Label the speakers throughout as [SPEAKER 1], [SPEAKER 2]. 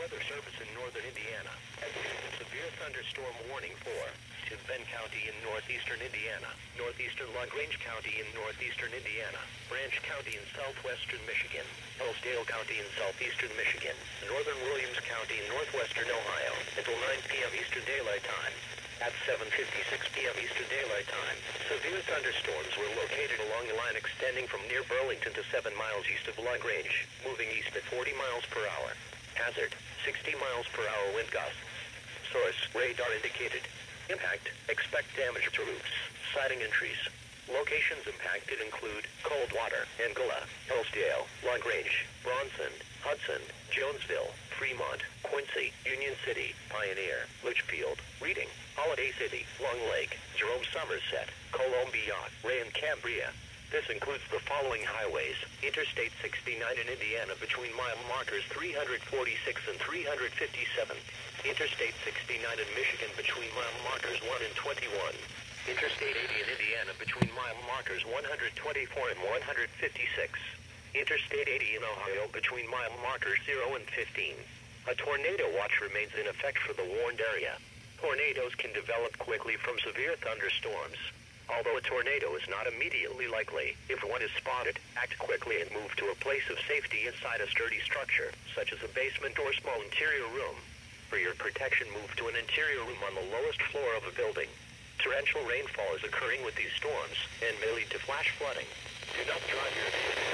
[SPEAKER 1] Weather Service in northern Indiana has issued a severe thunderstorm warning for Benton County in northeastern Indiana, northeastern LaGrange County in northeastern Indiana, Branch County in southwestern Michigan, Hillsdale County in southeastern Michigan, northern Williams County in northwestern Ohio until 9 p.m. Eastern Daylight Time. At 7:56 p.m. Eastern Daylight Time, severe thunderstorms were located along the line extending from near Burlington to 7 miles east of LaGrange, moving east at 40 miles per hour. Hazard, 60 miles per hour wind gusts. Source, radar indicated. Impact, expect damage to roofs, siding and trees. Locations impacted include Coldwater, Angola, Hillsdale, LaGrange, Bronson, Hudson, Jonesville, Fremont, Quincy, Union City, Pioneer, Litchfield, Reading, Holiday City, Long Lake, Jerome Somerset, Columbia, Ray and Cambria. This includes the following highways: Interstate 69 in Indiana between mile markers 346 and 357. Interstate 69 in Michigan between mile markers 1 and 21. Interstate 80 in Indiana between mile markers 124 and 156. Interstate 80 in Ohio between mile markers 0 and 15. A tornado watch remains in effect for the warned area. Tornadoes can develop quickly from severe thunderstorms. Although a tornado is not immediately likely, if one is spotted, act quickly and move to a place of safety inside a sturdy structure, such as a basement or small interior room. For your protection, move to an interior room on the lowest floor of a building. Torrential rainfall is occurring with these storms and may lead to flash flooding. Do not drive your vehicle.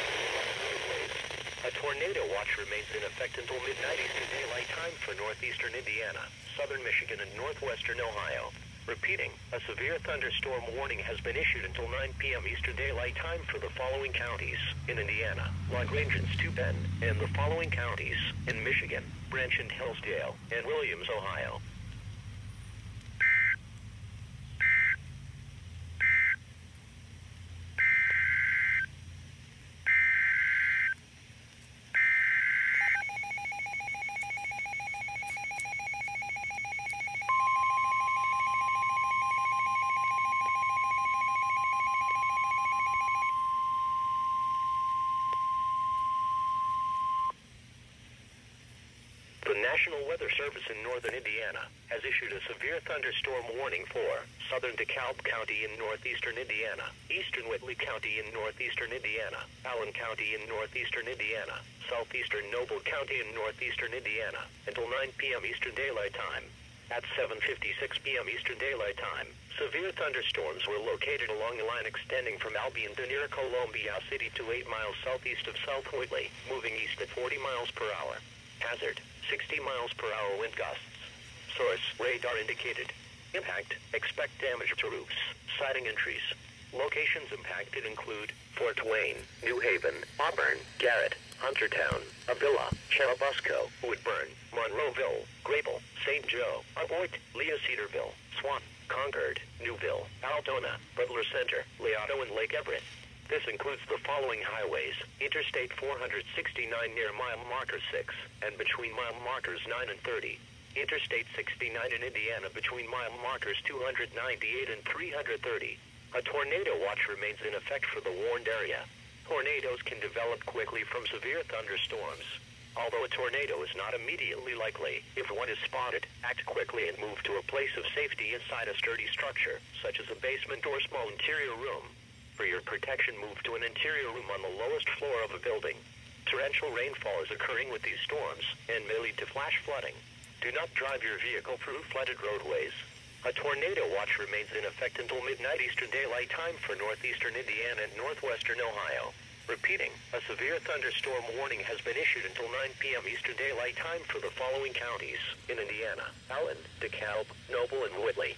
[SPEAKER 1] A tornado watch remains in effect until midnight Eastern Daylight Time for northeastern Indiana, southern Michigan, and northwestern Ohio. Repeating, a severe thunderstorm warning has been issued until 9 p.m. Eastern Daylight Time for the following counties in Indiana, LaGrange and Steuben, and the following counties in Michigan, Branch and Hillsdale, and Williams, Ohio. The National Weather Service in northern Indiana has issued a severe thunderstorm warning for southern DeKalb County in northeastern Indiana, eastern Whitley County in northeastern Indiana, Allen County in northeastern Indiana, southeastern Noble County in northeastern Indiana until 9 p.m. Eastern Daylight Time. At 7:56 p.m. Eastern Daylight Time, severe thunderstorms were located along the line extending from Albion to near Columbia City to 8 miles southeast of South Whitley, moving east at 40 miles per hour. Hazard, 60 miles per hour wind gusts. Source, radar indicated. Impact, expect damage to roofs, siding and trees. Locations impacted include Fort Wayne, New Haven, Auburn, Garrett, Huntertown, Avila, Churubusco, Woodburn, Monroeville, Grable, St. Joe, Aboit, Lea Cedarville, Swan, Concord, Newville, Aldona, Butler Center, Leoto, and Lake Everett. This includes the following highways: Interstate 469 near mile marker 6 and between mile markers 9 and 30. Interstate 69 in Indiana between mile markers 298 and 330. A tornado watch remains in effect for the warned area. Tornadoes can develop quickly from severe thunderstorms. Although a tornado is not immediately likely, if one is spotted, act quickly and move to a place of safety inside a sturdy structure, such as a basement or small interior room. For your protection, move to an interior room on the lowest floor of a building. Torrential rainfall is occurring with these storms and may lead to flash flooding. Do not drive your vehicle through flooded roadways. A tornado watch remains in effect until midnight Eastern Daylight Time for northeastern Indiana and northwestern Ohio. Repeating, a severe thunderstorm warning has been issued until 9 p.m. Eastern Daylight Time for the following counties in Indiana: Allen, DeKalb, Noble, and Whitley.